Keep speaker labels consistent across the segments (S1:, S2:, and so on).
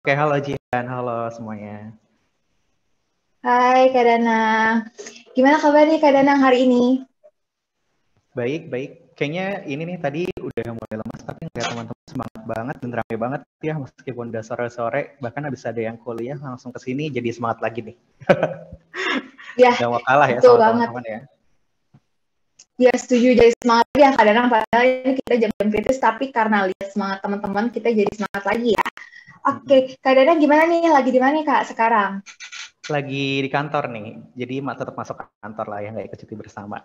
S1: Oke, halo Jihan, halo semuanya.
S2: Hai Kak Danang, gimana kabar nih Kak Danang hari ini?
S1: Baik, baik. Kayaknya ini nih tadi udah mulai lemas, tapi ngeliat teman-teman semangat banget dan ramai banget ya, meskipun udah sore-sore, bahkan habis ada yang kuliah langsung ke sini jadi semangat lagi nih.
S2: Ya,
S1: Gak mau kalah ya
S2: betul
S1: sama
S2: banget.
S1: teman-teman ya.
S2: Ya setuju, jadi semangat ya Kak Danang, padahal ini kita jam-jam kritis, tapi karena lihat semangat teman-teman kita jadi semangat lagi ya. Oke, Kak Danang gimana nih? Lagi di mana Kak sekarang?
S1: Lagi di kantor nih, jadi tetap masuk kantor lah ya, nggak ikut cuti bersama.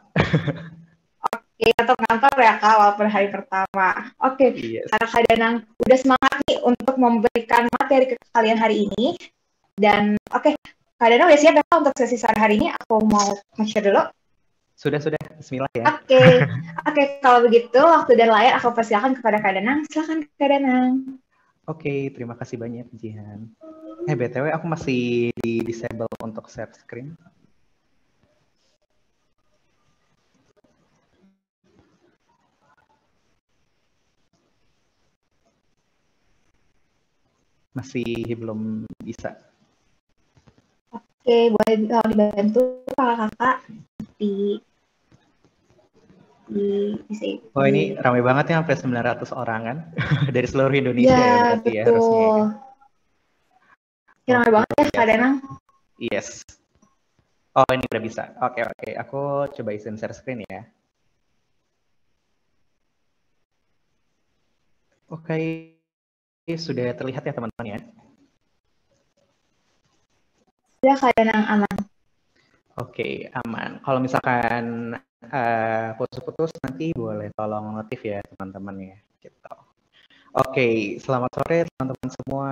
S2: Oke, tetap kantor ya Kak, walaupun hari pertama. Oke,
S1: Yes.
S2: karena Kak Danang udah semangat nih untuk memberikan materi ke kalian hari ini. Dan oke, Kak Danang udah siap ya Kak untuk sesi sehari hari ini? Aku mau nge-share dulu.
S1: Sudah, bismillah ya.
S2: Oke, kalau begitu waktu dan layar aku persilakan kepada Kak Danang. Silakan Kak Danang.
S1: Oke, terima kasih banyak Jihan. BTW aku masih di disable untuk share screen. Masih belum bisa.
S2: Oke, boleh kalau dibantu kakak-kakak di
S1: Oh ini ramai banget ya, sampai 900 orang kan dari seluruh Indonesia ya berarti
S2: betul.
S1: ya harusnya ya.
S2: Ya, ramai banget ya Kak Danang.
S1: Yes. Oh ini udah bisa. Oke. Aku coba izin share screen ya. Oke. Sudah terlihat ya teman-teman ya.
S2: Sudah Kak Danang aman.
S1: Oke, aman. Kalau misalkan putus-putus nanti boleh tolong notif ya teman-teman ya. Gitu. Oke, selamat sore teman-teman semua.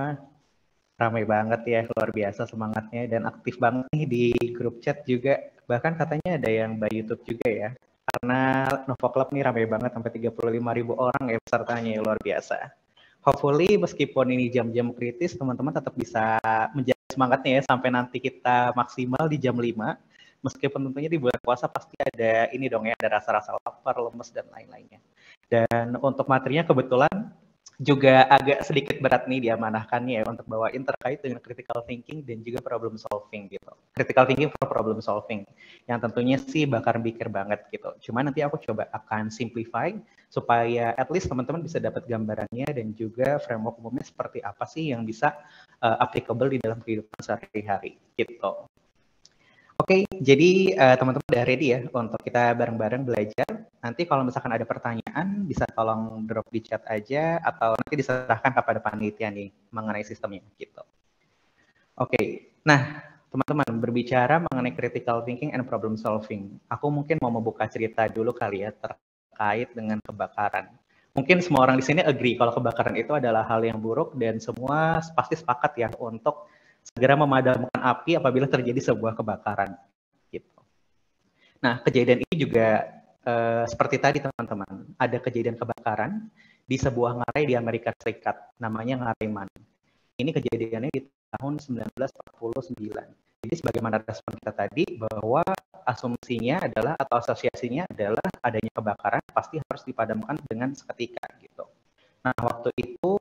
S1: Ramai banget ya, luar biasa semangatnya dan aktif banget nih di grup chat juga. Bahkan katanya ada yang by YouTube juga ya. Karena Novo Club nih ramai banget sampai 35.000 orang ya pesertanya, ya luar biasa. Hopefully meskipun ini jam-jam kritis, teman-teman tetap bisa menjaga semangatnya ya sampai nanti kita maksimal di jam 5. Meskipun tentunya di bulan puasa pasti ada ini dong ya, ada rasa-rasa lapar, lemes dan lain-lainnya. Dan untuk materinya kebetulan juga agak sedikit berat nih diamanahkannya ya untuk bawain terkait dengan critical thinking dan juga problem solving gitu. Critical thinking for problem solving yang tentunya sih bakar pikir banget gitu. Cuma nanti aku coba akan simplify supaya at least teman-teman bisa dapat gambarannya dan juga framework umumnya seperti apa sih yang bisa applicable di dalam kehidupan sehari-hari gitu. Oke, jadi teman-teman udah ready ya untuk kita bareng-bareng belajar. Nanti kalau misalkan ada pertanyaan, bisa tolong drop di chat aja atau nanti diserahkan kepada panitia nih mengenai sistemnya gitu. Oke, nah teman-teman berbicara mengenai critical thinking and problem solving. Aku mungkin mau membuka cerita dulu kali ya terkait dengan kebakaran. Mungkin semua orang di sini agree kalau kebakaran itu adalah hal yang buruk dan semua pasti sepakat ya untuk segera memadamkan api apabila terjadi sebuah kebakaran. Gitu. Nah, kejadian ini juga seperti tadi teman-teman, ada kejadian kebakaran di sebuah ngarai di Amerika Serikat, namanya Ngarai Man. Ini kejadiannya di tahun 1949. Jadi sebagaimana respon kita tadi, bahwa asumsinya adalah atau asosiasinya adalah adanya kebakaran pasti harus dipadamkan dengan seketika gitu. Nah, waktu itu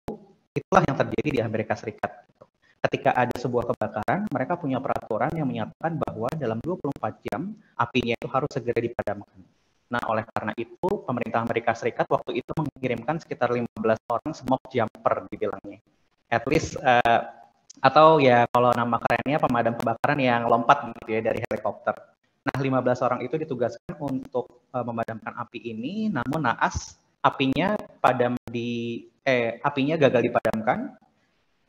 S1: itulah yang terjadi di Amerika Serikat. Gitu. Ketika ada sebuah kebakaran, mereka punya peraturan yang menyatakan bahwa dalam 24 jam apinya itu harus segera dipadamkan. Nah, oleh karena itu, pemerintah Amerika Serikat waktu itu mengirimkan sekitar 15 orang smoke jumper dibilangnya. At least, atau ya kalau nama kerennya pemadam kebakaran yang lompat gitu ya dari helikopter. Nah, 15 orang itu ditugaskan untuk memadamkan api ini, namun naas apinya apinya gagal dipadamkan.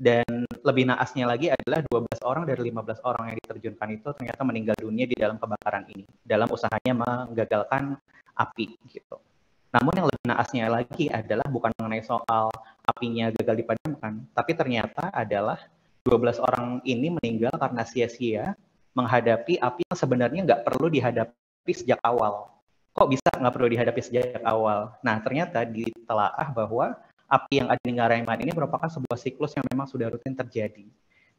S1: Dan lebih naasnya lagi adalah 12 orang dari 15 orang yang diterjunkan itu ternyata meninggal dunia di dalam kebakaran ini, dalam usahanya menggagalkan api gitu. Namun yang lebih naasnya lagi adalah bukan mengenai soal apinya gagal dipadamkan, tapi ternyata adalah 12 orang ini meninggal karena sia-sia menghadapi api yang sebenarnya nggak perlu dihadapi sejak awal. Kok bisa nggak perlu dihadapi sejak awal? Nah, ternyata ditelaah bahwa api yang ada di Ngarai Man ini merupakan sebuah siklus yang memang sudah rutin terjadi.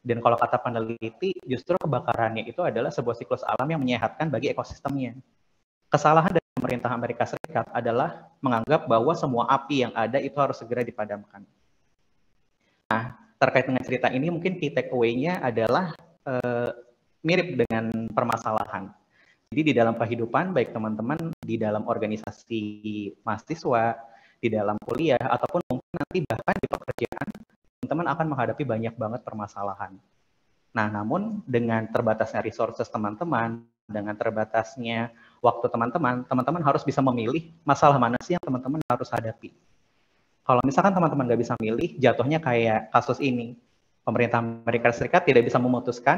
S1: Dan kalau kata peneliti, justru kebakarannya itu adalah sebuah siklus alam yang menyehatkan bagi ekosistemnya. Kesalahan dari pemerintah Amerika Serikat adalah menganggap bahwa semua api yang ada itu harus segera dipadamkan. Nah, terkait dengan cerita ini mungkin key takeaway-nya adalah mirip dengan permasalahan. Jadi di dalam kehidupan, baik teman-teman di dalam organisasi mahasiswa, di dalam kuliah, ataupun mungkin nanti bahkan di pekerjaan, teman-teman akan menghadapi banyak banget permasalahan. Nah, namun dengan terbatasnya resources teman-teman, dengan terbatasnya waktu teman-teman, teman-teman harus bisa memilih masalah mana sih yang teman-teman harus hadapi. Kalau misalkan teman-teman nggak bisa milih, jatuhnya kayak kasus ini. Pemerintah Amerika Serikat tidak bisa memutuskan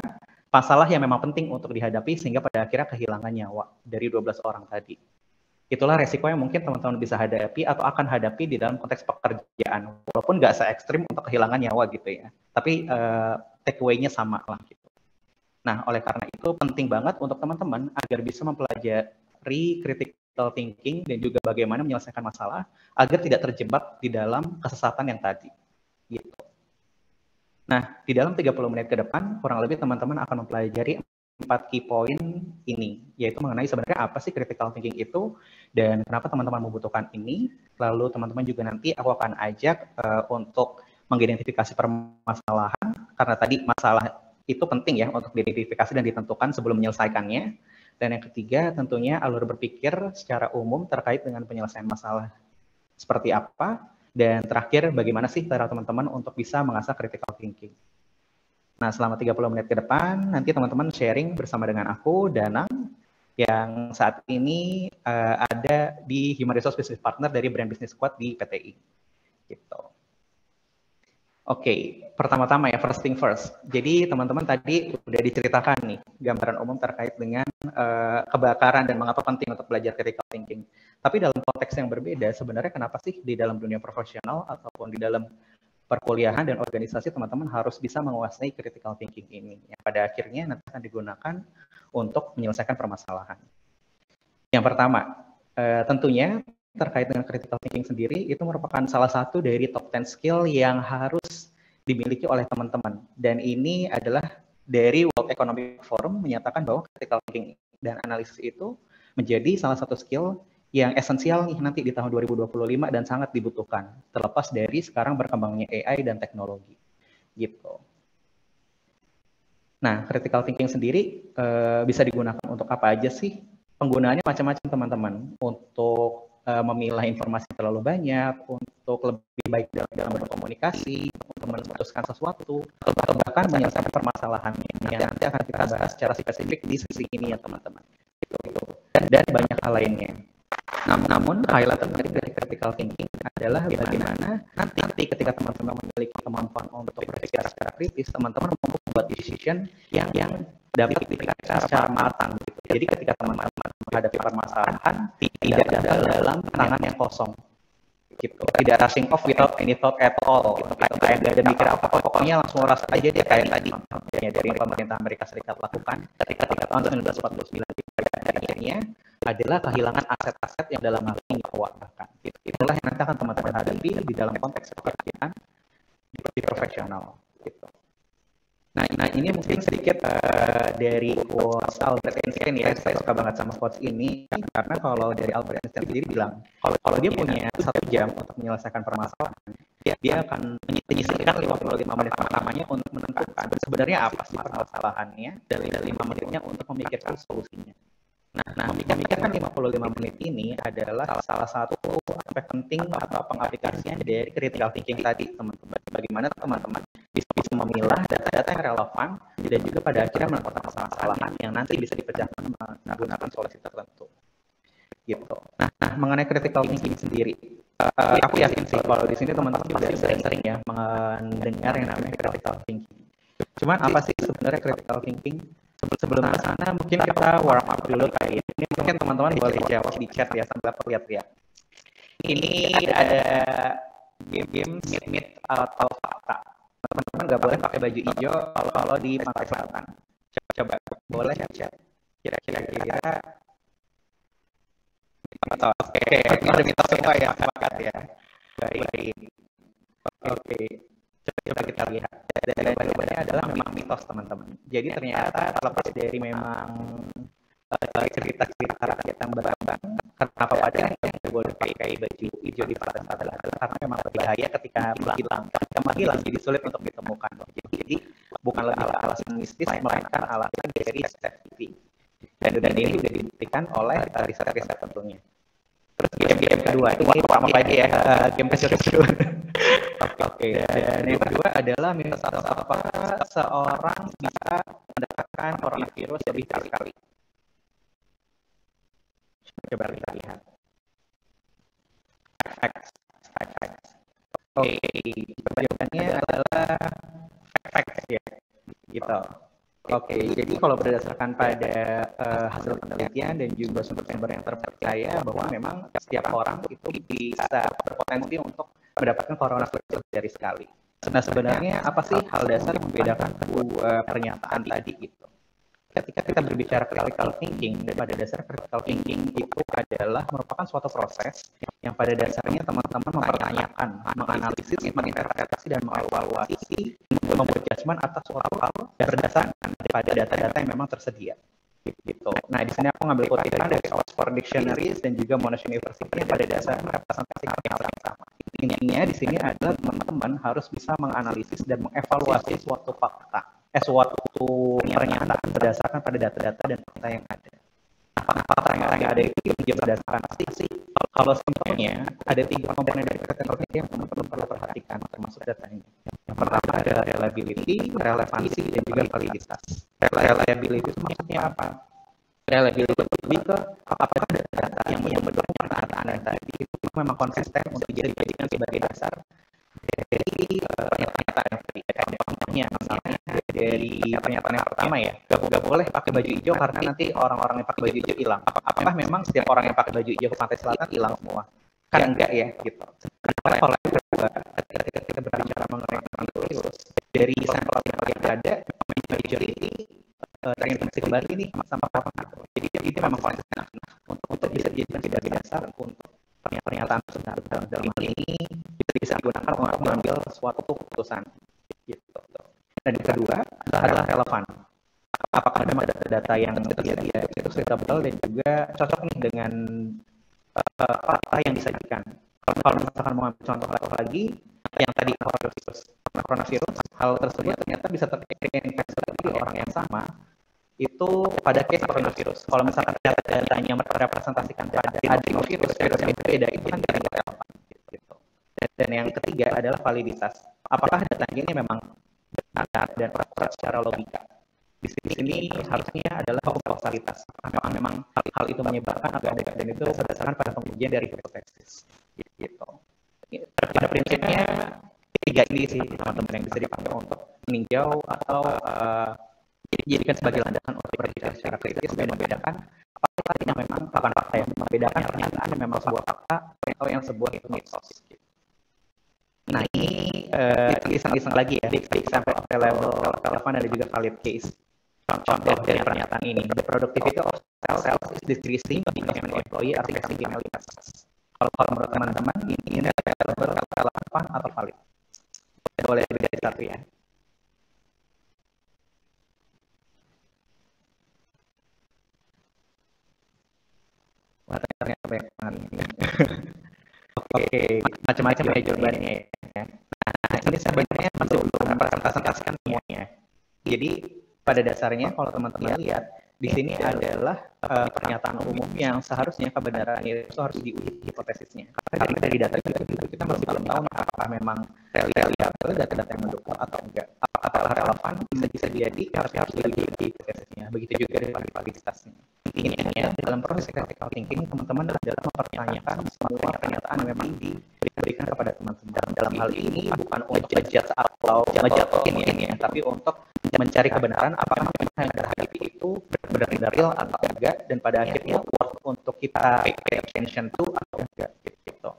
S1: masalah yang memang penting untuk dihadapi sehingga pada akhirnya kehilangan nyawa dari 12 orang tadi. Itulah resiko yang mungkin teman-teman bisa hadapi atau akan hadapi di dalam konteks pekerjaan. Walaupun nggak se-ekstrim untuk kehilangan nyawa gitu ya. Tapi takeaway-nya sama lah gitu. Nah, oleh karena itu penting banget untuk teman-teman agar bisa mempelajari critical thinking dan juga bagaimana menyelesaikan masalah agar tidak terjebak di dalam kesesatan yang tadi. Gitu. Nah, di dalam 30 menit ke depan, kurang lebih teman-teman akan mempelajari 4 key point ini, yaitu mengenai sebenarnya apa sih critical thinking itu, dan kenapa teman-teman membutuhkan ini. Lalu teman-teman juga nanti aku akan ajak untuk mengidentifikasi permasalahan, karena tadi masalah itu penting ya untuk diidentifikasi dan ditentukan sebelum menyelesaikannya. Dan yang ketiga tentunya alur berpikir secara umum terkait dengan penyelesaian masalah seperti apa. Dan terakhir, bagaimana sih cara teman-teman untuk bisa mengasah critical thinking. Nah, selama 30 menit ke depan, nanti teman-teman sharing bersama dengan aku, Danang, yang saat ini ada di Human Resource Business Partner dari Brand Business Squad di PTI. Gitu. Oke, pertama-tama ya, first thing first. Jadi teman-teman tadi udah diceritakan nih, gambaran umum terkait dengan kebakaran dan mengapa penting untuk belajar critical thinking. Tapi dalam konteks yang berbeda, sebenarnya kenapa sih di dalam dunia profesional ataupun di dalam perkuliahan dan organisasi teman-teman harus bisa menguasai critical thinking ini, yang pada akhirnya nanti akan digunakan untuk menyelesaikan permasalahan. Yang pertama, tentunya terkait dengan critical thinking sendiri, itu merupakan salah satu dari top 10 skill yang harus dimiliki oleh teman-teman. Dan ini adalah dari World Economic Forum menyatakan bahwa critical thinking dan analisis itu menjadi salah satu skill yang esensial nih nanti di tahun 2025 dan sangat dibutuhkan, terlepas dari sekarang berkembangnya AI dan teknologi. Gitu. Nah, critical thinking sendiri bisa digunakan untuk apa aja sih? Penggunaannya macam-macam teman-teman. Untuk memilah informasi terlalu banyak, untuk lebih baik dalam berkomunikasi, untuk memutuskan sesuatu, atau bahkan menyelesaikan permasalahan yang nanti akan kita bahas secara spesifik di sesi ini ya teman-teman. Dan banyak hal lainnya. Namun highlight terbaik dari critical thinking adalah bagaimana nanti ketika teman-teman memiliki kemampuan untuk berpikir secara kritis, teman-teman membuat decision yang dapat dipikirkan secara matang. Gitu. Jadi ketika teman-teman menghadapi permasalahan, tidak dalam tangan yang kosong. Gitu. Tidak rushing off without any thought at all. Gitu. Kayak nggak ada mikir apa-apa, pokoknya langsung rasa aja dia kayak tadi. Ya, dari pemerintah Amerika Serikat lakukan ketika tahun 1949 akhirnya adalah kehilangan aset-aset yang dalam hal ini nyawa bahkan. Itulah yang nanti akan teman-teman hadapi di dalam konteks pekerjaan di profesional. Gitu. Nah ini mungkin sedikit dari quotes Albert Einstein ya. Saya suka banget sama quotes ini karena kalau dari Albert Einstein sendiri bilang kalau dia punya 1 jam untuk menyelesaikan permasalahan, dia akan menyisihkan 55 menit pertamanya untuk menentukan sebenarnya apa sih permasalahannya, dan 5 menitnya untuk memikirkan solusinya. Nah, memikirkan 55 menit ini adalah salah satu aspek penting atau pengaplikasian dari critical thinking tadi, teman-teman. Bagaimana teman-teman bisa memilah data-data yang relevan dan juga pada akhirnya menentukan permasalahan yang nanti bisa dipecahkan menggunakan solusi tertentu. Gitu. Nah, mengenai critical thinking sendiri, aku yakin sih kalau di sini teman-teman juga sering ya mendengar yang namanya critical thinking. Cuman apa sih sebenarnya critical thinking? Sebelum ke sana mungkin kita warm up dulu kali ini. Mungkin teman-teman boleh jawab di chat ya sambil aku lihat-lihat. Ini ada game myth atau fakta. Teman-teman nggak boleh pakai baju hijau kalau di Pantai Selatan. Coba boleh chat. Kira-kira atau oke, ada mitos semua ya, sepakat ya. Baik. Oke. Coba kita lihat. Dan jawabannya adalah memang mitos teman-teman. Jadi ternyata terlepas dari memang cerita-cerita rakyat yang berkembang, karena Kenapa pada akhirnya boleh pakai baju hijau di pada saat adalah karena memang berbahaya ketika hilang. Ketika hilang jadi sulit untuk ditemukan. Jadi bukan lebih alasan mistis, melainkan alasan dari safety. Dan ini sudah dibuktikan oleh riset-riset tentunya. Terus game kedua itu sama lagi ya, game keseru-seruan. Oke. Dan yang kedua adalah misalnya apakah seorang bisa mendapatkan coronavirus lebih kali-kali. Coba kita lihat. Facts. Oke, jawabannya adalah facts ya, gitu. Oke, jadi kalau berdasarkan pada hasil penelitian dan juga sumber-sumber yang terpercaya bahwa memang setiap orang itu bisa berpotensi untuk mendapatkan coronavirus dari sekali. Nah, sebenarnya apa sih hal dasar yang membedakan kedua pernyataan tadi gitu? Ketika kita berbicara critical thinking, pada dasar critical thinking itu adalah merupakan suatu proses yang pada dasarnya teman-teman mempertanyakan, menganalisis, menginterpretasi, dan mengevaluasi, membuat judgement atas suatu hal berdasarkan pada data-data yang memang tersedia. Gitu. Nah, di sini aku ngambil kutipan dari Oxford Dictionaries dan juga Monash University yang pada dasarnya representasi hal yang sama. Intinya di sini adalah teman-teman harus bisa menganalisis dan mengevaluasi suatu fakta. Suatu pernyataan berdasarkan pada data-data dan fakta yang ada. Fakta yang ada itu juga berdasarkan sih. Kalau simpelnya ada 3 komponen dari critical thinking yang teman-teman perlu perhatikan termasuk datanya. Yang pertama adalah reliability, relevansi, dan juga validitas. Reliability itu maksudnya apa? Reliability lebih ke apakah data yang mendukung pernyataan yang tadi itu memang konsisten untuk dijadikan sebagai dasar dari pernyataan yang tadi. Contohnya misalnya dari pernyataan yang pertama ya, gak boleh pakai baju hijau karena nanti orang-orang yang pakai baju hijau hilang. Apakah memang setiap orang yang pakai baju hijau ke pantai selatan hilang semua? Kan enggak ya gitu. Karena kalau yang kedua, ketika kita berbicara mengenai virus, dari sampel yang ada, majority terinfeksi kembali nih sama orang itu. Jadi itu memang konsisten untuk bisa dijadikan sebagai dasar untuk pernyataan sebenarnya dalam hal ini bisa digunakan untuk mengambil suatu keputusan gitu. Dan yang kedua adalah relevan. Apakah ada data-data yang tersedia itu suitable dan juga cocok nih dengan fakta yang disajikan. Kalau misalkan mau ambil contoh lagi yang tadi coronavirus, hal tersebut ternyata bisa terinfeksi lagi orang yang sama itu pada case coronavirus. Kalau misalkan datanya merepresentasikan pada adenovirus yang berbeda itu kan tidak relevan gitu. Dan yang ketiga adalah validitas. Apakah datanya ini memang benar dan akurat secara logika? Di sini harusnya adalah kausalitas. Memang hal itu menyebabkan atau tidak, dan itu berdasarkan pada pengujian dari hipotesis. Gitu. Pada prinsipnya 3 ini sih teman-teman yang bisa dipakai untuk meninjau atau dijadikan sebagai landasan untuk berbicara secara kritis dan membedakan fakta yang memang fakta yang membedakan pernyataan yang memang sebuah fakta atau yang sebuah itu mitos. Nah ini iseng-iseng lagi ya, sampai level relevan dan juga valid case. Contoh dari pernyataan ini, the productivity of cells is decreasing because an employee are taking email tasks. Kalau menurut teman-teman ini relevan atau valid? Boleh lebih dari satu ya. Oke, macam-macam ya jawabannya ya. Nah, ini sebenarnya masih belum merepresentasikan semuanya. Jadi pada dasarnya kalau teman-teman lihat di sini adalah pernyataan umum yang seharusnya kebenarannya itu harus diuji hipotesisnya. Karena dari data itu kita masih belum tahu apakah memang reliable data-data yang mendukung atau enggak. Apakah relevan bisa jadi harus diuji hipotesisnya. Begitu juga dari validitasnya. Intinya dalam proses critical thinking teman-teman adalah mempertanyakan semua pernyataan yang memang diberikan kepada teman-teman. Dalam hal ini bukan untuk ngejudge atau ngejatuhin ya, tapi untuk mencari kebenaran apakah yang terhadapi itu benar-benar real atau enggak, dan pada akhirnya worth untuk kita pay attention to atau enggak gitu.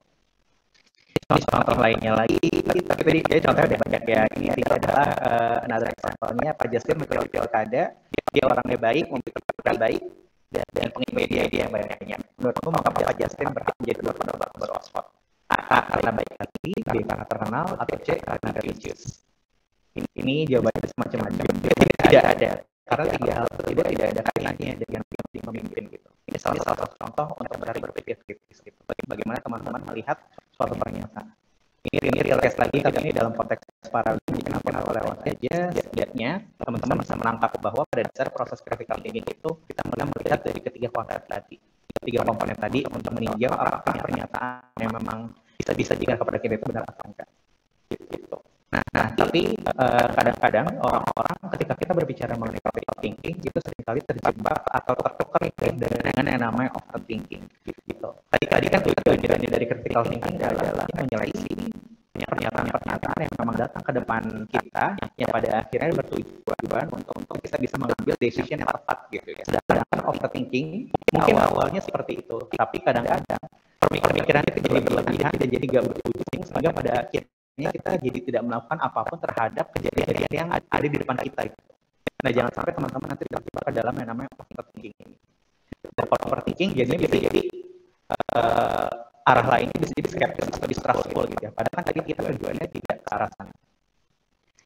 S1: Contoh lainnya lagi, tapi tadi contohnya ada banyak ya. Ini adalah another example-nya Pak Justin menjadi pilkada, dia orangnya baik, memiliki baik, dan pengikut dia yang banyak. Menurutku maka Pak Justin berhak menjadi gubernur Oxford. A karena baik hati, B karena terkenal, atau C karena religius. Ini jawabannya semacam-macam. Tidak ada, karena 3 hal tersebut tidak ada kaitannya dengan pemimpin gitu. Ini salah satu contoh untuk berpikir kritis gitu. Bagaimana teman-teman melihat suatu pernyataan. Ini real case lagi, tapi ini dalam konteks paradigma. Kenapa lewat aja, setidaknya teman-teman bisa menangkap bahwa pada dasar proses critical thinking itu kita melihat dari ketiga komponen tadi untuk meninjau apakah pernyataan yang memang bisa jika kepada kita itu benar atau enggak. Gitu. Nah, tapi kadang-kadang orang-orang ketika kita berbicara mengenai critical thinking itu seringkali terjebak atau tertukar dengan yang namanya overthinking. Gitu. Tadi kan tujuannya dari critical thinking adalah menyeleksi pernyataan-pernyataan yang memang datang ke depan kita yang pada akhirnya bertujuan untuk kita bisa mengambil decision yang tepat gitu ya. Sedangkan overthinking mungkin awalnya seperti itu, tapi kadang-kadang pemikiran itu jadi berlebihan dan jadi gak berujung sehingga pada akhirnya kita jadi tidak melakukan apapun terhadap kejadian yang ada di depan kita. Nah, jangan sampai teman-teman nanti terjebak ke dalam yang namanya overthinking ini. Dan overthinking jadinya bisa jadi arah lainnya bisa jadi skeptis atau distrustful gitu ya. Padahal kan tadi kita tujuannya tidak ke arah sana.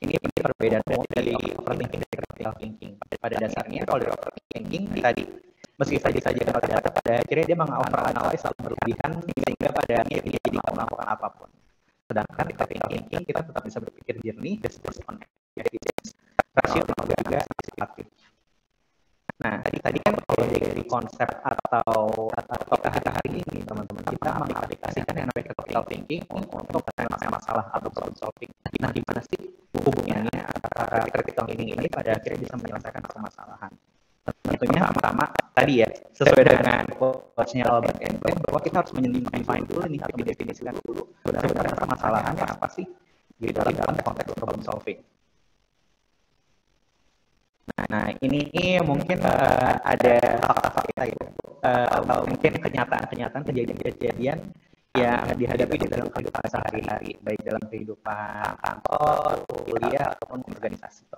S1: Ini perbedaan dari overthinking dan critical thinking. Pada dasarnya kalau dari overthinking tadi meski saja kalau data pada akhirnya dia mengoveranalyze atau berlebihan sehingga pada akhirnya dia jadi tidak melakukan apapun. Sedangkan di critical thinking kita tetap bisa berpikir jernih, based on evidence, rasional juga aktif. Nah, tadi kan kalau dari konsep atau hari ini teman-teman kita mengaplikasikan yang namanya critical thinking untuk masalah atau problem solving. Nah, di mana sih hubungannya antara critical thinking ini pada akhirnya bisa menyelesaikan permasalahan? Tentunya pertama tadi ya sesuai dengan quotes-nya Albert Einstein bahwa kita harus define dulu nih atau mendefinisikan dulu sebenarnya permasalahannya apa sih di dalam konteks problem solving. Nah, ini mungkin ada fakta-fakta itu, atau mungkin kenyataan-kenyataan kejadian-kejadian yang dihadapi di dalam kehidupan sehari-hari, baik dalam kehidupan kantor, kuliah, ataupun organisasi.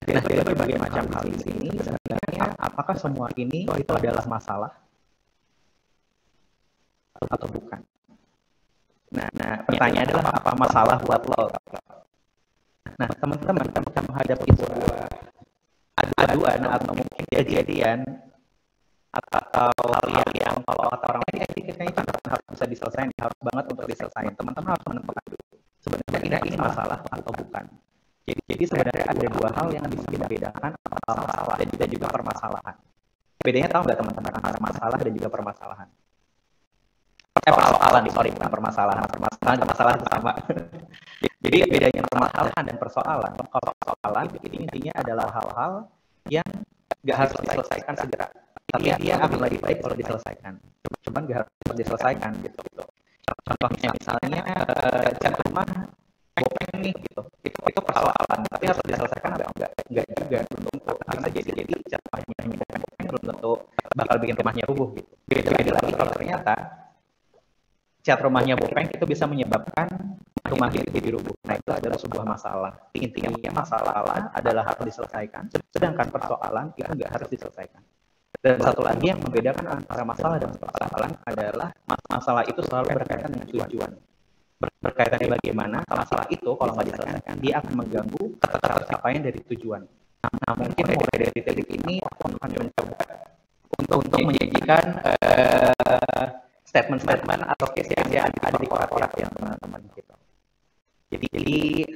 S1: Nah, dari berbagai macam hal di sini, sebenarnya apakah semua ini itu adalah masalah atau bukan? Nah, pertanyaannya adalah apa masalah buat lo? Nah, teman-teman ketika menghadapi sebuah aduan atau mungkin kejadian atau hal yang kalau kata orang lain kayaknya itu harus bisa diselesaikan, harus banget untuk diselesaikan. Teman-teman harus menentukan dulu sebenarnya ini masalah atau bukan. Jadi sebenarnya ada dua hal yang bisa membedakan masalah dan juga permasalahan. Bedanya tahu nggak teman-teman antara masalah dan juga permasalahan? Persoalan, bukan permasalahan. Permasalahan dan masalah itu sama. Jadi bedanya permasalahan dan persoalan. Kalau persoalan ini intinya adalah hal-hal yang nggak harus diselesaikan segera, tapi dia akan lebih baik kalau diselesaikan. Cuman nggak harus diselesaikan gitu. Contohnya misalnya cat rumah bopeng nih gitu. Itu persoalan, tapi harus diselesaikan atau enggak juga belum tentu. Karena jadi cat rumahnya bopeng belum tentu bakal bikin rumahnya rubuh gitu. Beda lagi kalau ternyata cat rumahnya bopeng itu bisa menyebabkan rumah itu jadi rubuh. Nah, itu adalah sebuah masalah. Intinya masalah adalah harus diselesaikan, sedangkan persoalan itu nggak harus diselesaikan. Dan satu lagi yang membedakan antara masalah dan persoalan adalah masalah itu selalu berkaitan dengan tujuan. Berkaitannya bagaimana masalah itu kalau nggak diselesaikan, dia akan mengganggu tercapaian dari tujuan. Nah, mungkin mulai dari titik ini aku akan mencoba untuk menyajikan statement-statement atau case yang ada di korak-korak yang teman-teman gitu. Jadi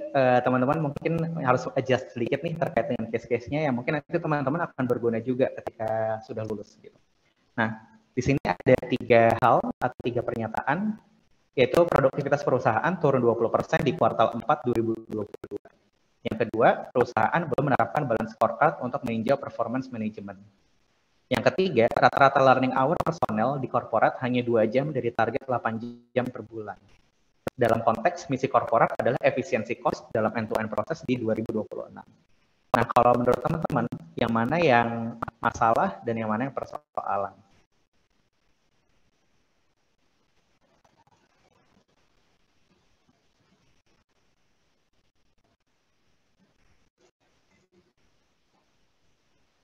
S1: teman-teman mungkin harus adjust sedikit nih terkait dengan case-case-nya yang mungkin nanti teman-teman akan berguna juga ketika sudah lulus gitu. Nah, di sini ada 3 hal atau 3 pernyataan, yaitu produktivitas perusahaan turun 20% di kuartal 4 2022. Yang kedua, perusahaan belum menerapkan balance scorecard untuk meninjau performance management. Yang ketiga, rata-rata learning hour personel di korporat hanya 2 jam dari target 8 jam per bulan. Dalam konteks misi korporat adalah efisiensi cost dalam end-to-end proses di 2026. Nah, kalau menurut teman-teman, yang mana yang masalah dan yang mana yang persoalan?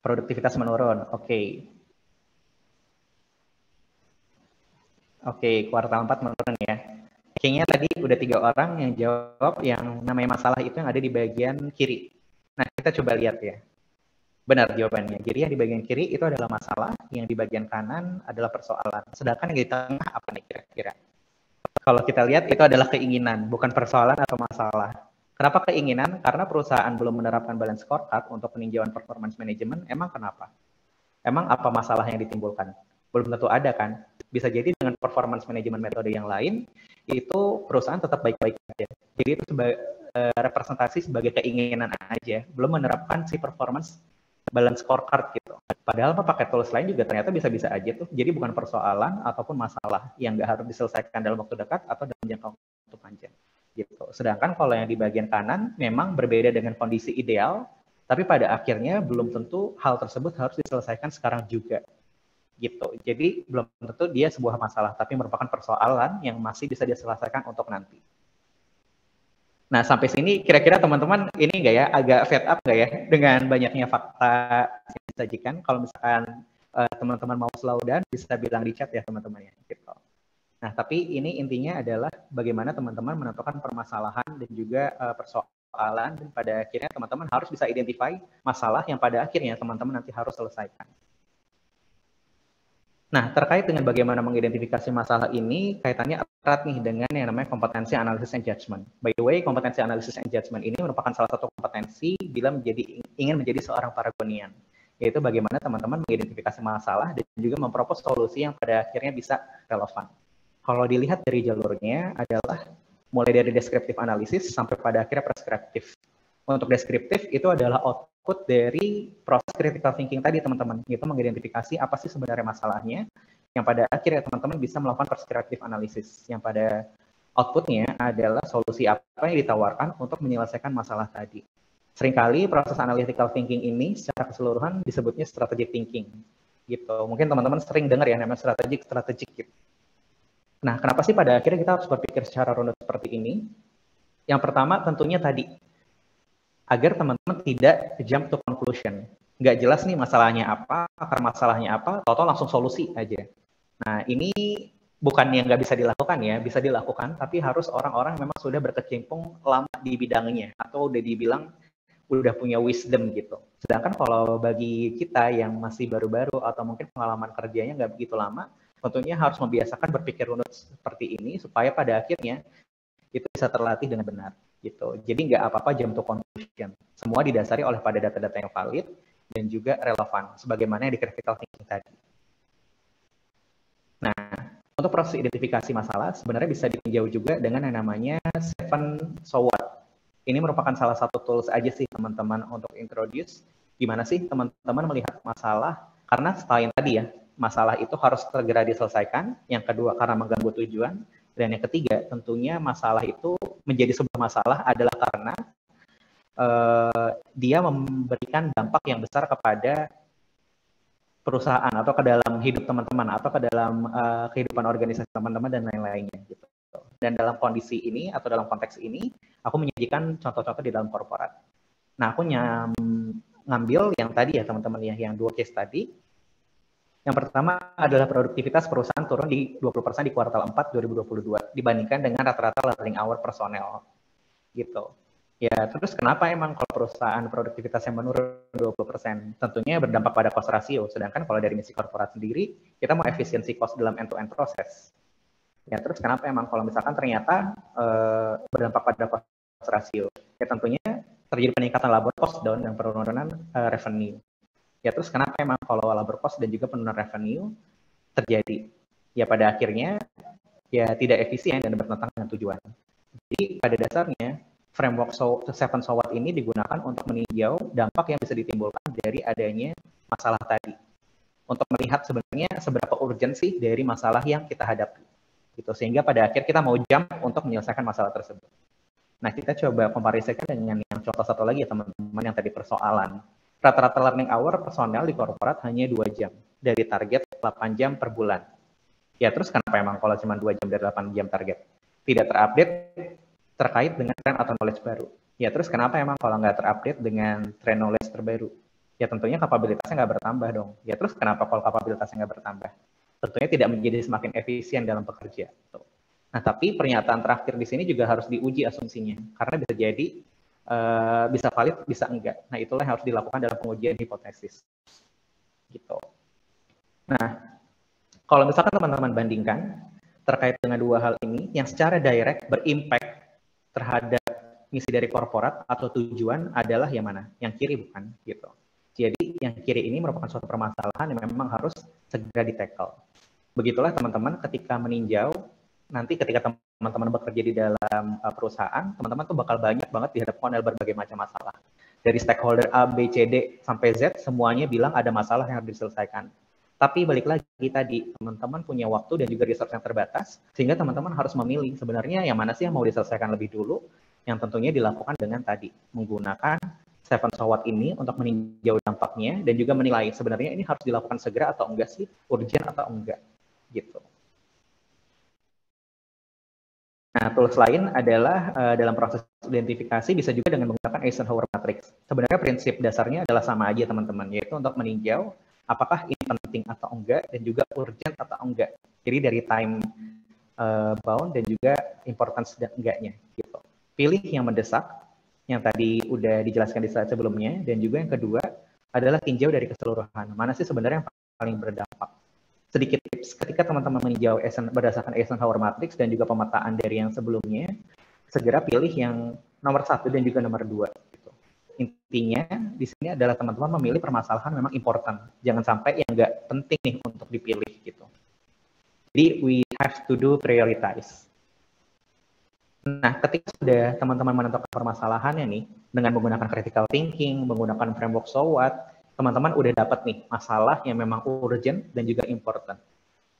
S1: Produktivitas menurun, oke. Oke, kuartal 4 menurun ya. Kayaknya tadi udah 3 orang yang jawab yang namanya masalah itu yang ada di bagian kiri. Nah, kita coba lihat ya. Benar jawabannya. Jadi yang di bagian kiri itu adalah masalah, yang di bagian kanan adalah persoalan. Sedangkan yang di tengah apa nih kira-kira? Kalau kita lihat itu adalah keinginan, bukan persoalan atau masalah. Kenapa keinginan? Karena perusahaan belum menerapkan balance scorecard untuk peninjauan performance management. Emang kenapa? Emang apa masalah yang ditimbulkan? Belum tentu ada kan? Bisa jadi dengan performance management metode yang lain, itu perusahaan tetap baik-baik aja. Jadi itu sebagai representasi sebagai keinginan aja, belum menerapkan si performance balance scorecard gitu. Padahal pakai tools lain juga ternyata bisa-bisa aja tuh. Jadi bukan persoalan ataupun masalah yang nggak harus diselesaikan dalam waktu dekat atau dalam jangka waktu panjang. Gitu. Sedangkan kalau yang di bagian kanan memang berbeda dengan kondisi ideal, tapi pada akhirnya belum tentu hal tersebut harus diselesaikan sekarang juga. Gitu. Jadi belum tentu dia sebuah masalah, tapi merupakan persoalan yang masih bisa diselesaikan untuk nanti. Nah, sampai sini kira-kira teman-teman ini nggak ya, agak fed up nggak ya dengan banyaknya fakta yang disajikan? Kalau misalkan teman-teman mau slow down, bisa bilang di chat ya teman-teman ya. Gitu. Nah, tapi ini intinya adalah bagaimana teman-teman menentukan permasalahan dan juga persoalan, dan pada akhirnya teman-teman harus bisa identify masalah yang pada akhirnya teman-teman nanti harus selesaikan. Nah, terkait dengan bagaimana mengidentifikasi masalah ini, kaitannya erat nih dengan yang namanya kompetensi analysis and judgment. By the way, kompetensi analysis and judgment ini merupakan salah satu kompetensi bila ingin menjadi seorang Paragonian, yaitu bagaimana teman-teman mengidentifikasi masalah dan juga mempropos solusi yang pada akhirnya bisa relevan. Kalau dilihat dari jalurnya adalah mulai dari deskriptif analisis sampai pada akhirnya preskriptif. Untuk deskriptif itu adalah output dari proses critical thinking tadi teman-teman, yaitu mengidentifikasi apa sih sebenarnya masalahnya, yang pada akhirnya teman-teman bisa melakukan preskriptif analisis, yang pada outputnya adalah solusi apa yang ditawarkan untuk menyelesaikan masalah tadi. Seringkali proses analytical thinking ini secara keseluruhan disebutnya strategic thinking. Gitu. Mungkin teman-teman sering dengar ya namanya strategic gitu. Nah, kenapa sih pada akhirnya kita harus berpikir secara runut seperti ini? Yang pertama tentunya tadi, agar teman-teman tidak jump to conclusion. Nggak jelas nih masalahnya apa, akar masalahnya apa, atau langsung solusi aja. Nah, ini bukan yang nggak bisa dilakukan ya, bisa dilakukan, tapi harus orang-orang memang sudah berkecimpung lama di bidangnya, atau udah dibilang udah punya wisdom gitu. Sedangkan kalau bagi kita yang masih baru-baru, atau mungkin pengalaman kerjanya nggak begitu lama, tentunya harus membiasakan berpikir runut seperti ini, supaya pada akhirnya itu bisa terlatih dengan benar. Gitu. Jadi nggak apa-apa jump to conclusion. Semua didasari oleh pada data-data yang valid dan juga relevan, sebagaimana yang di critical thinking tadi. Nah, untuk proses identifikasi masalah sebenarnya bisa ditinjau juga dengan yang namanya 7 so what. Ini merupakan salah satu tools aja sih teman-teman untuk introduce gimana sih teman-teman melihat masalah, karena setelah yang tadi ya, masalah itu harus segera diselesaikan. Yang kedua karena mengganggu tujuan, dan yang ketiga tentunya masalah itu menjadi sebuah masalah adalah karena dia memberikan dampak yang besar kepada perusahaan atau ke dalam hidup teman-teman atau ke dalam kehidupan organisasi teman-teman dan lain-lainnya gitu. Dan dalam kondisi ini atau dalam konteks ini, aku menyajikan contoh-contoh di dalam korporat. Nah, aku ngambil yang tadi ya teman-teman ya, yang 2 case tadi. Yang pertama adalah produktivitas perusahaan turun di 20% di kuartal 4 2022 dibandingkan dengan rata-rata learning hour personel. Gitu. Ya, terus kenapa emang kalau perusahaan produktivitasnya menurun 20%? Tentunya berdampak pada cost ratio, sedangkan kalau dari misi korporat sendiri, kita mau efisiensi cost dalam end-to-end proses. Ya, terus kenapa emang kalau misalkan ternyata berdampak pada cost ratio? Ya, tentunya terjadi peningkatan labor cost dan penurunan revenue. Ya, terus kenapa emang kalau labor cost dan juga penurunan revenue terjadi? Ya, pada akhirnya ya tidak efisien dan bertentangan dengan tujuan. Jadi pada dasarnya framework 7 so what ini digunakan untuk meninjau dampak yang bisa ditimbulkan dari adanya masalah tadi. Untuk melihat sebenarnya seberapa urgent sih dari masalah yang kita hadapi. Gitu. Sehingga pada akhir kita mau jump untuk menyelesaikan masalah tersebut. Nah, kita coba komparisikan dengan yang contoh satu lagi ya teman-teman, yang tadi persoalan. Rata-rata learning hour personel di korporat hanya 2 jam dari target 8 jam per bulan. Ya, terus kenapa emang kalau cuma 2 jam dari 8 jam target? Tidak terupdate terkait dengan tren atau knowledge baru. Ya, terus kenapa emang kalau nggak terupdate dengan tren knowledge terbaru? Ya, tentunya kapabilitasnya nggak bertambah dong. Ya, terus kenapa kalau kapabilitasnya nggak bertambah? Tentunya tidak menjadi semakin efisien dalam bekerja. Nah, tapi pernyataan terakhir di sini juga harus diuji asumsinya. Karena bisa jadi bisa valid, bisa enggak. Nah, itulah yang harus dilakukan dalam pengujian hipotesis. Gitu. Nah, kalau misalkan teman-teman bandingkan terkait dengan dua hal ini, yang secara direct berimpact terhadap misi dari korporat atau tujuan adalah yang mana? Yang kiri bukan, gitu. Jadi yang kiri ini merupakan suatu permasalahan yang memang harus segera di-tackle. Begitulah teman-teman ketika meninjau, nanti ketika teman-teman bekerja di dalam perusahaan, teman-teman tuh bakal banyak banget dihadapkan oleh berbagai macam masalah. Dari stakeholder A, B, C, D, sampai Z, semuanya bilang ada masalah yang harus diselesaikan. Tapi balik lagi tadi, teman-teman punya waktu dan juga resource yang terbatas, sehingga teman-teman harus memilih sebenarnya yang mana sih yang mau diselesaikan lebih dulu, yang tentunya dilakukan dengan tadi, menggunakan Seven SWOT ini untuk meninjau dampaknya, dan juga menilai sebenarnya ini harus dilakukan segera atau enggak sih, urgent atau enggak. Gitu. Nah, tools lain adalah dalam proses identifikasi bisa juga dengan menggunakan Eisenhower Matrix. Sebenarnya prinsip dasarnya adalah sama aja teman-teman, yaitu untuk meninjau apakah ini penting atau enggak dan juga urgent atau enggak. Jadi dari time bound dan juga importance dan enggaknya. Gitu. Pilih yang mendesak, yang tadi udah dijelaskan di slide sebelumnya, dan juga yang kedua adalah tinjau dari keseluruhan. Mana sih sebenarnya yang paling berdampak? Sedikit tips, ketika teman-teman meninjau berdasarkan Eisenhower Matrix dan juga pemetaan dari yang sebelumnya, segera pilih yang nomor 1 dan juga nomor 2. Gitu. Intinya di sini adalah teman-teman memilih permasalahan memang important. Jangan sampai yang nggak penting nih untuk dipilih. Gitu. Jadi we have to do prioritize. Nah, ketika sudah teman-teman menentukan permasalahannya nih, dengan menggunakan critical thinking, menggunakan framework SWOT, teman-teman udah dapat nih masalah yang memang urgent dan juga important.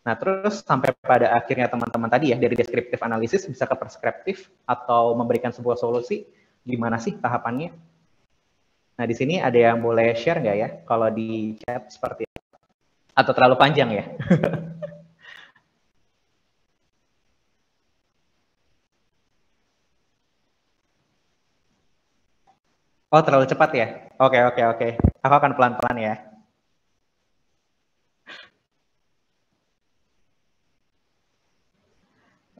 S1: Nah, terus sampai pada akhirnya teman-teman tadi ya, dari deskriptif analisis bisa ke preskriptif atau memberikan sebuah solusi, gimana sih tahapannya? Nah, di sini ada yang boleh share nggak ya, kalau di chat seperti itu? Atau terlalu panjang ya? Oh, terlalu cepat ya? Oke. Aku akan pelan-pelan ya.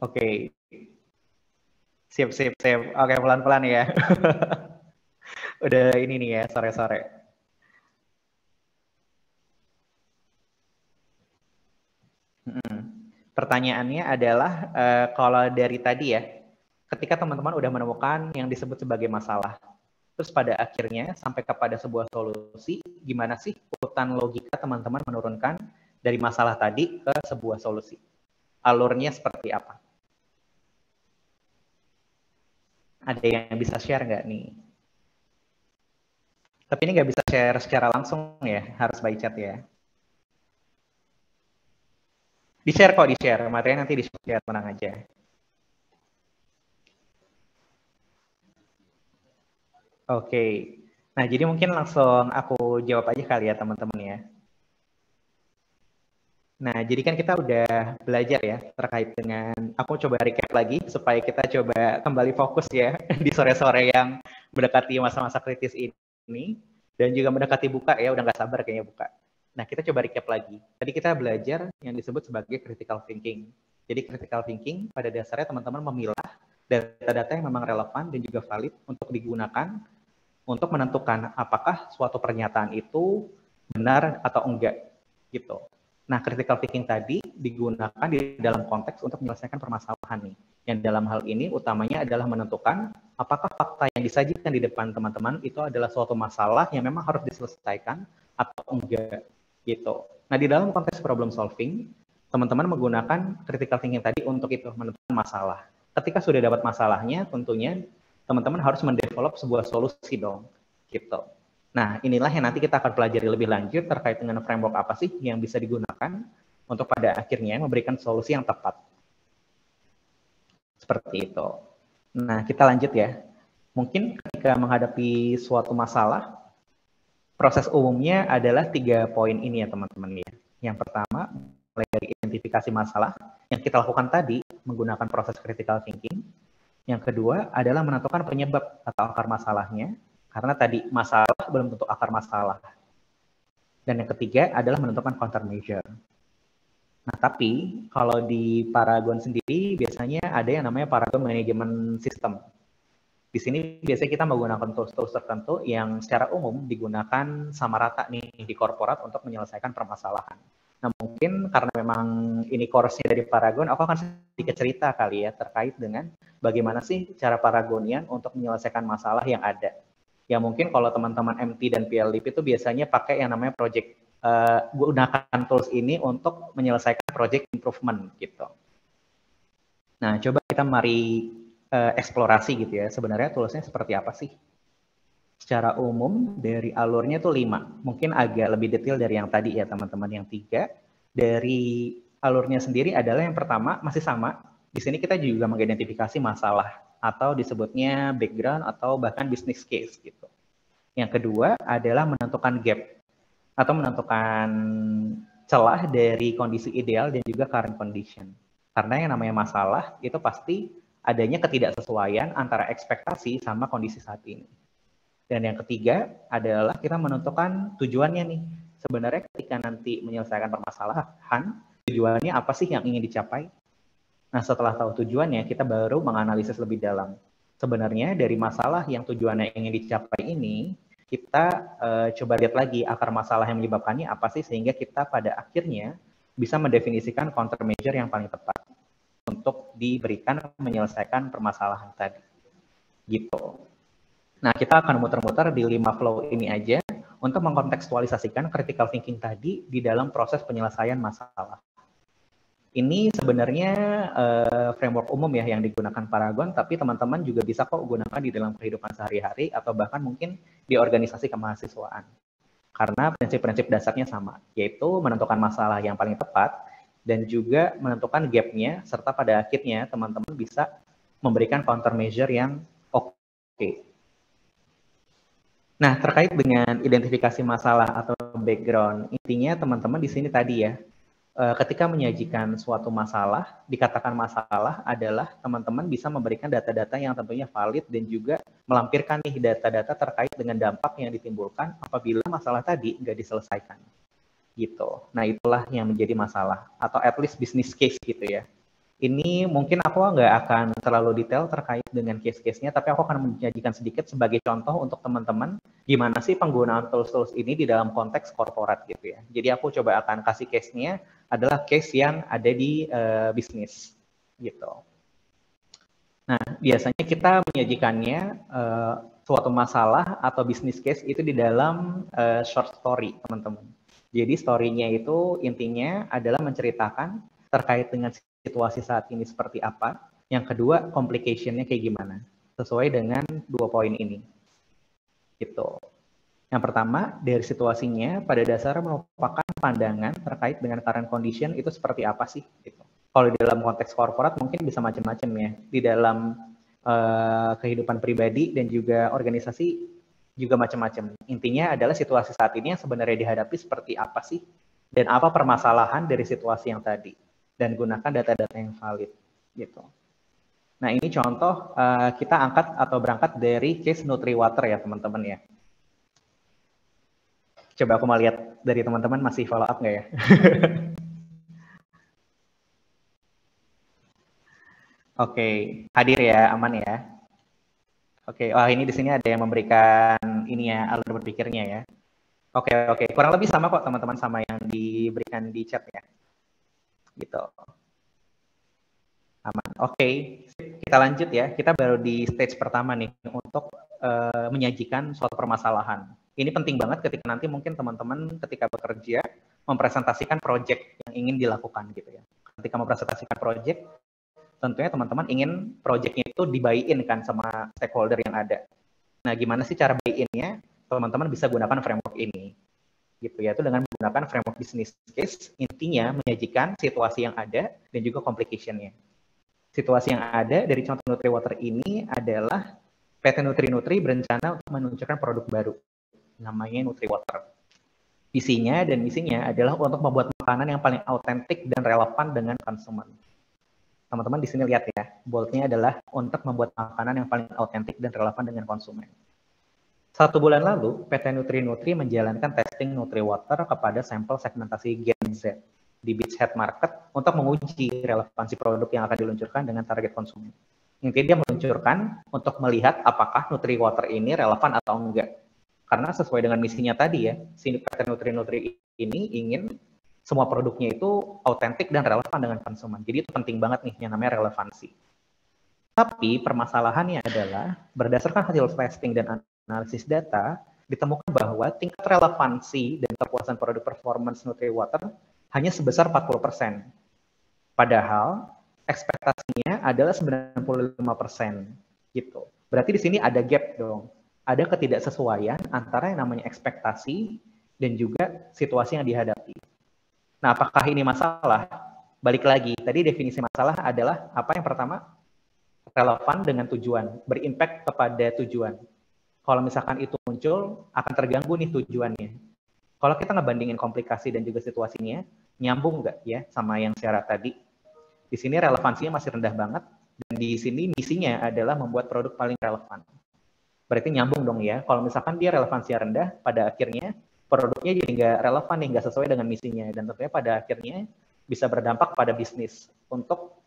S1: Oke. Sip. Oke, pelan-pelan ya. Udah ini nih ya, sore-sore. Pertanyaannya adalah, kalau dari tadi ya, ketika teman-teman udah menemukan yang disebut sebagai masalah, terus pada akhirnya sampai kepada sebuah solusi, gimana sih urutan logika teman-teman menurunkan dari masalah tadi ke sebuah solusi? Alurnya seperti apa? Ada yang bisa share nggak nih? Tapi ini nggak bisa share secara langsung ya, harus by chat ya. Di-share kok, di-share. Materinya nanti di-share, tenang aja. Oke. Nah, jadi mungkin langsung aku jawab aja kali ya, teman-teman ya. Nah, jadi kan kita udah belajar ya terkait dengan, aku coba recap lagi supaya kita coba kembali fokus ya di sore-sore yang mendekati masa-masa kritis ini dan juga mendekati buka ya, udah nggak sabar kayaknya buka. Nah, kita coba recap lagi. Tadi kita belajar yang disebut sebagai critical thinking. Jadi critical thinking pada dasarnya teman-teman memilah data-data yang memang relevan dan juga valid untuk digunakan untuk menentukan apakah suatu pernyataan itu benar atau enggak gitu. Nah, critical thinking tadi digunakan di dalam konteks untuk menyelesaikan permasalahan nih. Yang dalam hal ini utamanya adalah menentukan apakah fakta yang disajikan di depan teman-teman itu adalah suatu masalah yang memang harus diselesaikan atau enggak gitu. Nah, di dalam konteks problem solving, teman-teman menggunakan critical thinking tadi untuk itu, menentukan masalah. Ketika sudah dapat masalahnya, tentunya teman-teman harus mendevelop sebuah solusi dong gitu. Nah, inilah yang nanti kita akan pelajari lebih lanjut terkait dengan framework apa sih yang bisa digunakan untuk pada akhirnya memberikan solusi yang tepat. Seperti itu. Nah, kita lanjut ya. Mungkin ketika menghadapi suatu masalah, proses umumnya adalah 3 poin ini ya teman-teman ya. Yang pertama, mulai dari identifikasi masalah yang kita lakukan tadi menggunakan proses critical thinking. Yang kedua adalah menentukan penyebab atau akar masalahnya. Karena tadi masalah belum tentu akar masalah. Dan yang ketiga adalah menentukan countermeasure. Nah, tapi kalau di Paragon sendiri biasanya ada yang namanya Paragon Management System. Di sini biasanya kita menggunakan tools-tools tertentu yang secara umum digunakan sama rata nih di korporat untuk menyelesaikan permasalahan. Nah, mungkin karena memang ini course-nya dari Paragon, aku akan sedikit cerita kali ya terkait dengan bagaimana sih cara Paragonian untuk menyelesaikan masalah yang ada. Ya mungkin kalau teman-teman MT dan PLDP itu biasanya pakai yang namanya project, gunakan tools ini untuk menyelesaikan project improvement gitu. Nah, coba kita mari eksplorasi gitu ya. Sebenarnya toolsnya seperti apa sih? Secara umum dari alurnya tuh 5. Mungkin agak lebih detail dari yang tadi ya teman-teman, yang 3. Dari alurnya sendiri adalah yang pertama masih sama. Di sini kita juga mengidentifikasi masalah atau disebutnya background atau bahkan business case gitu. Yang kedua adalah menentukan gap atau menentukan celah dari kondisi ideal dan juga current condition. Karena yang namanya masalah itu pasti adanya ketidaksesuaian antara ekspektasi sama kondisi saat ini. Dan yang ketiga adalah kita menentukan tujuannya nih. Sebenarnya ketika nanti menyelesaikan permasalahan, tujuannya apa sih yang ingin dicapai? Nah, setelah tahu tujuannya, kita baru menganalisis lebih dalam. Sebenarnya dari masalah yang tujuannya ingin dicapai ini, kita coba lihat lagi akar masalah yang menyebabkannya apa sih, sehingga kita pada akhirnya bisa mendefinisikan countermeasure yang paling tepat untuk diberikan menyelesaikan permasalahan tadi. Gitu. Nah, kita akan muter-muter di 5 flow ini aja untuk mengkontekstualisasikan critical thinking tadi di dalam proses penyelesaian masalah. Ini sebenarnya framework umum ya yang digunakan Paragon, tapi teman-teman juga bisa kok gunakan di dalam kehidupan sehari-hari atau bahkan mungkin di organisasi kemahasiswaan. Karena prinsip-prinsip dasarnya sama, yaitu menentukan masalah yang paling tepat dan juga menentukan gap-nya, serta pada akhirnya teman-teman bisa memberikan countermeasure yang oke. Nah, terkait dengan identifikasi masalah atau background, intinya teman-teman di sini tadi ya, ketika menyajikan suatu masalah, dikatakan masalah adalah teman-teman bisa memberikan data-data yang tentunya valid dan juga melampirkan nih data-data terkait dengan dampak yang ditimbulkan apabila masalah tadi nggak diselesaikan. Gitu. Nah, itulah yang menjadi masalah atau at least business case gitu ya. Ini mungkin aku nggak akan terlalu detail terkait dengan case-case-nya, tapi aku akan menyajikan sedikit sebagai contoh untuk teman-teman gimana sih penggunaan tools-tools ini di dalam konteks korporat gitu ya. Jadi aku coba akan kasih case-nya adalah case yang ada di bisnis gitu. Nah, biasanya kita menyajikannya suatu masalah atau business case itu di dalam short story, teman-teman. Jadi story-nya itu intinya adalah menceritakan terkait dengan situasi saat ini seperti apa. Yang kedua, complication-nya kayak gimana. Sesuai dengan 2 poin ini. Gitu. Yang pertama, dari situasinya pada dasarnya merupakan pandangan terkait dengan current condition itu seperti apa sih. Gitu. Kalau di dalam konteks korporat mungkin bisa macam-macam ya. Di dalam kehidupan pribadi dan juga organisasi juga macam-macam. Intinya adalah situasi saat ini yang sebenarnya dihadapi seperti apa sih. Dan apa permasalahan dari situasi yang tadi. Dan gunakan data-data yang valid gitu. Nah, ini contoh kita angkat atau berangkat dari case Nutriwater ya teman-teman ya. Coba aku mau lihat dari teman-teman masih follow up nggak ya? Oke, hadir ya, aman ya. Oke, wah ini di sini ada yang memberikan ini ya alur berpikirnya ya. Oke, kurang lebih sama kok teman-teman sama yang diberikan di chat ya. Gitu. Aman. Oke, kita lanjut ya. Kita baru di stage pertama nih untuk menyajikan suatu permasalahan. Ini penting banget ketika nanti mungkin teman-teman ketika bekerja mempresentasikan project yang ingin dilakukan gitu ya. Ketika mempresentasikan project, tentunya teman-teman ingin project-nya itu di-buy-in kan sama stakeholder yang ada. Nah, gimana sih cara buy-in-nya? Teman-teman bisa gunakan framework ini. Gitu ya, itu dengan menggunakan framework business case, intinya menyajikan situasi yang ada dan juga complication-nya. Situasi yang ada dari contoh Nutriwater ini adalah PT Nutri berencana untuk meluncurkan produk baru namanya Nutriwater. Visinya dan misinya adalah untuk membuat makanan yang paling autentik dan relevan dengan konsumen. Teman-teman di sini lihat ya, boldnya adalah untuk membuat makanan yang paling autentik dan relevan dengan konsumen. 1 bulan lalu, PT Nutri menjalankan testing Nutriwater kepada sampel segmentasi Gen Z di Beachhead Market untuk menguji relevansi produk yang akan diluncurkan dengan target konsumen. Intinya dia meluncurkan untuk melihat apakah Nutri-Water ini relevan atau enggak. Karena sesuai dengan misinya tadi ya, si PT Nutri ini ingin semua produknya itu autentik dan relevan dengan konsumen. Jadi itu penting banget nih yang namanya relevansi. Tapi permasalahannya adalah berdasarkan hasil testing dan analisis data, ditemukan bahwa tingkat relevansi dan kepuasan produk performance Nutri-Water hanya sebesar 40%. Padahal ekspektasinya adalah 95% gitu. Berarti di sini ada gap dong. Ada ketidaksesuaian antara yang namanya ekspektasi dan juga situasi yang dihadapi. Nah, apakah ini masalah? Balik lagi, tadi definisi masalah adalah apa yang pertama? Relevan dengan tujuan, berimpact kepada tujuan. Kalau misalkan itu muncul, akan terganggu nih tujuannya. Kalau kita ngebandingin komplikasi dan juga situasinya, nyambung nggak ya sama yang syarat tadi? Di sini relevansinya masih rendah banget, dan di sini misinya adalah membuat produk paling relevan. Berarti nyambung dong ya, kalau misalkan dia relevansinya rendah, pada akhirnya produknya jadi nggak relevan nih, nggak sesuai dengan misinya, dan tentunya pada akhirnya bisa berdampak pada bisnis untuk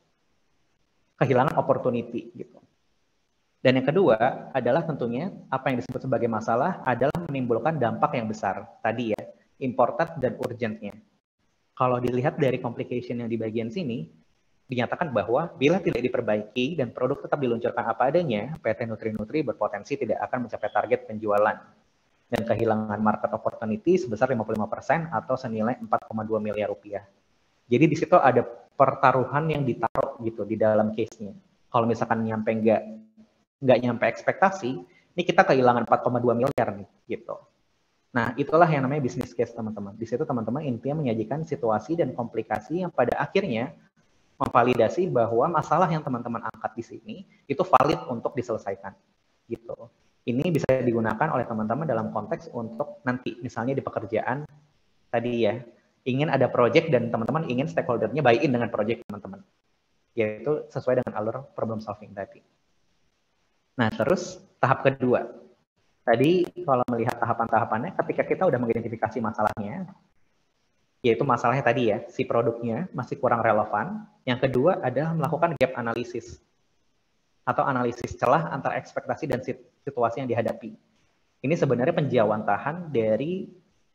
S1: kehilangan opportunity gitu. Dan yang kedua adalah tentunya apa yang disebut sebagai masalah adalah menimbulkan dampak yang besar. Tadi ya, important dan urgentnya. Kalau dilihat dari complication yang di bagian sini, dinyatakan bahwa bila tidak diperbaiki dan produk tetap diluncurkan apa adanya, PT Nutri berpotensi tidak akan mencapai target penjualan dan kehilangan market opportunity sebesar 55% atau senilai 4,2 miliar rupiah. Jadi di situ ada pertaruhan yang ditaruh gitu di dalam case-nya. Kalau misalkan nggak nyampe ekspektasi, ini kita kehilangan 4,2 miliar nih gitu. Nah, itulah yang namanya business case, teman-teman. Di situ teman-teman intinya menyajikan situasi dan komplikasi yang pada akhirnya memvalidasi bahwa masalah yang teman-teman angkat di sini itu valid untuk diselesaikan gitu. Ini bisa digunakan oleh teman-teman dalam konteks untuk nanti misalnya di pekerjaan tadi ya, ingin ada project dan teman-teman ingin stakeholder-nya buy-in dengan project teman-teman, yaitu sesuai dengan alur problem solving tadi. Nah, terus tahap kedua. Tadi kalau melihat tahapan-tahapannya, ketika kita udah mengidentifikasi masalahnya, yaitu masalahnya tadi ya, si produknya masih kurang relevan. Yang kedua adalah melakukan gap analysis atau analisis celah antara ekspektasi dan situasi yang dihadapi. Ini sebenarnya penjawantahan dari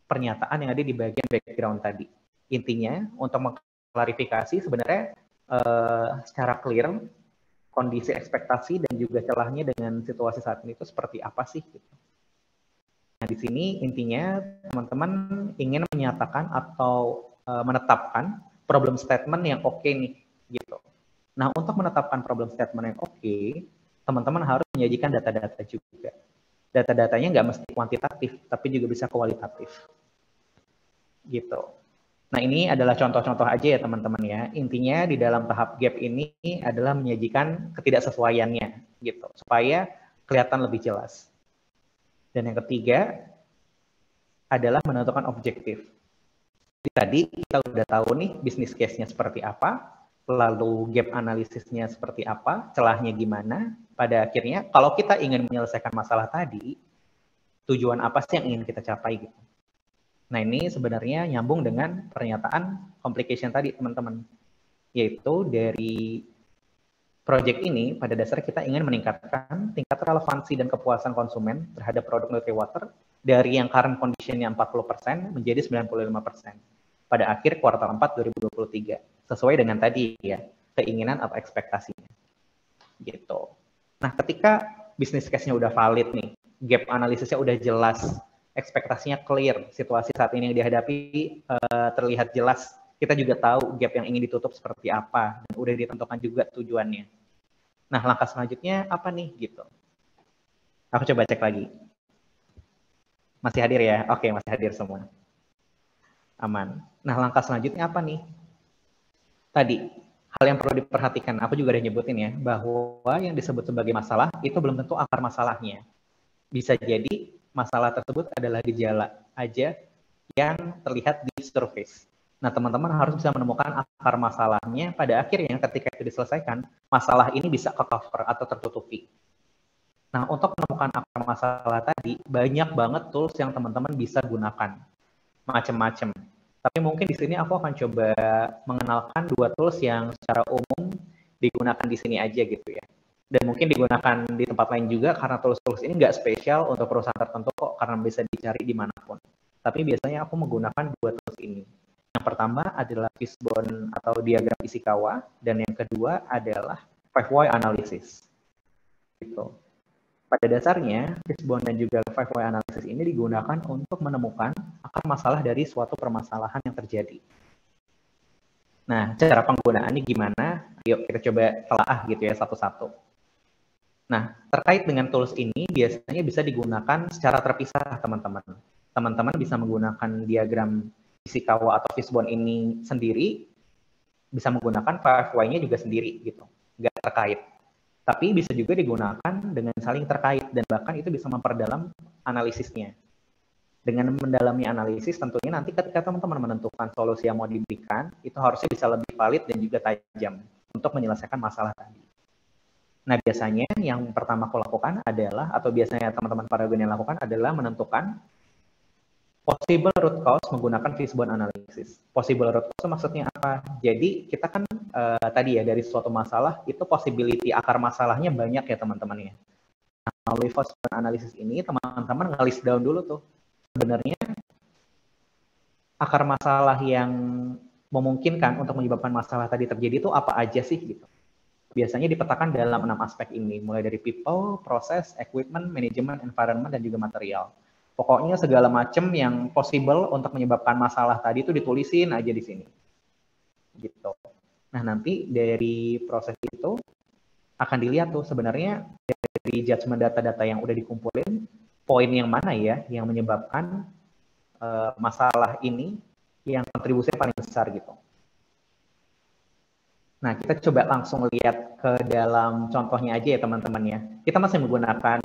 S1: pernyataan yang ada di bagian background tadi. Intinya untuk mengklarifikasi sebenarnya secara clear kondisi ekspektasi dan juga celahnya dengan situasi saat ini itu seperti apa sih gitu. Nah, di sini intinya teman-teman ingin menyatakan atau menetapkan problem statement yang oke nih, gitu. Nah, untuk menetapkan problem statement yang oke, teman-teman harus menyajikan data-data juga. Data-datanya nggak mesti kuantitatif, tapi juga bisa kualitatif. Gitu. Nah, ini adalah contoh-contoh aja ya teman-teman ya. Intinya di dalam tahap gap ini adalah menyajikan ketidaksesuaiannya, gitu. Supaya kelihatan lebih jelas. Dan yang ketiga adalah menentukan objektif. Tadi kita udah tahu nih bisnis case-nya seperti apa, lalu gap analisisnya seperti apa, celahnya gimana. Pada akhirnya kalau kita ingin menyelesaikan masalah tadi, tujuan apa sih yang ingin kita capai gitu. Nah, ini sebenarnya nyambung dengan pernyataan complication tadi teman-teman. Yaitu dari project ini pada dasarnya kita ingin meningkatkan tingkat relevansi dan kepuasan konsumen terhadap produk Nutri-Water dari yang current condition-nya 40% menjadi 95% pada akhir kuartal 4 2023. Sesuai dengan tadi ya, keinginan atau ekspektasinya. Gitu. Nah, ketika bisnis case-nya udah valid nih, gap analisisnya udah jelas, ekspektasinya clear, situasi saat ini yang dihadapi terlihat jelas, kita juga tahu gap yang ingin ditutup seperti apa, dan udah ditentukan juga tujuannya. Nah, langkah selanjutnya apa nih gitu? Aku coba cek lagi. Masih hadir ya? Oke, masih hadir semua. Aman. Nah, langkah selanjutnya apa nih? Tadi, hal yang perlu diperhatikan, aku juga udah nyebutin ya, bahwa yang disebut sebagai masalah itu belum tentu akar masalahnya. Bisa jadi masalah tersebut adalah gejala aja yang terlihat di surface. Nah, teman-teman harus bisa menemukan akar masalahnya. Pada akhirnya ketika itu diselesaikan, masalah ini bisa ke-cover atau tertutupi. Nah, untuk menemukan akar masalah tadi, banyak banget tools yang teman-teman bisa gunakan. Macam-macam. Tapi mungkin di sini aku akan coba mengenalkan 2 tools yang secara umum digunakan di sini aja gitu ya. Dan mungkin digunakan di tempat lain juga karena tools-tools ini nggak spesial untuk perusahaan tertentu kok, karena bisa dicari dimanapun. Tapi biasanya aku menggunakan dua tools ini. Yang pertama adalah Fishbone atau diagram Ishikawa, dan yang kedua adalah 5 why analysis. Gitu. Pada dasarnya, Fishbone dan juga 5 why analysis ini digunakan untuk menemukan akar masalah dari suatu permasalahan yang terjadi. Nah, cara penggunaannya gimana? Yuk kita coba telaah gitu ya satu-satu. Nah, terkait dengan tools ini biasanya bisa digunakan secara terpisah, teman-teman. Teman-teman bisa menggunakan diagram Ishikawa atau Fishbone ini sendiri, bisa menggunakan 5 why-nya juga sendiri gitu, nggak terkait. Tapi bisa juga digunakan dengan saling terkait dan bahkan itu bisa memperdalam analisisnya. Dengan mendalami analisis tentunya nanti ketika teman-teman menentukan solusi yang mau diberikan, itu harusnya bisa lebih valid dan juga tajam untuk menyelesaikan masalah tadi. Nah, biasanya yang pertama aku lakukan adalah, atau biasanya teman-teman Paragon yang lakukan adalah menentukan possible root cause menggunakan Fishbone analysis. Possible root cause maksudnya apa? Jadi kita kan tadi ya dari suatu masalah itu possibility akar masalahnya banyak ya teman-teman ya. Nah, melalui Fishbone analysis ini teman-teman nge-list down dulu tuh. Sebenarnya akar masalah yang memungkinkan untuk menyebabkan masalah tadi terjadi itu apa aja sih gitu. Biasanya dipetakan dalam 6 aspek ini, mulai dari people, proses, equipment, management, environment, dan juga material. Pokoknya segala macam yang possible untuk menyebabkan masalah tadi itu ditulisin aja di sini. Gitu. Nah, nanti dari proses itu akan dilihat tuh sebenarnya dari judgement data-data yang udah dikumpulin, poin yang mana ya yang menyebabkan masalah ini yang kontribusinya paling besar gitu. Nah, kita coba langsung lihat ke dalam contohnya aja ya teman-teman ya. Kita masih menggunakan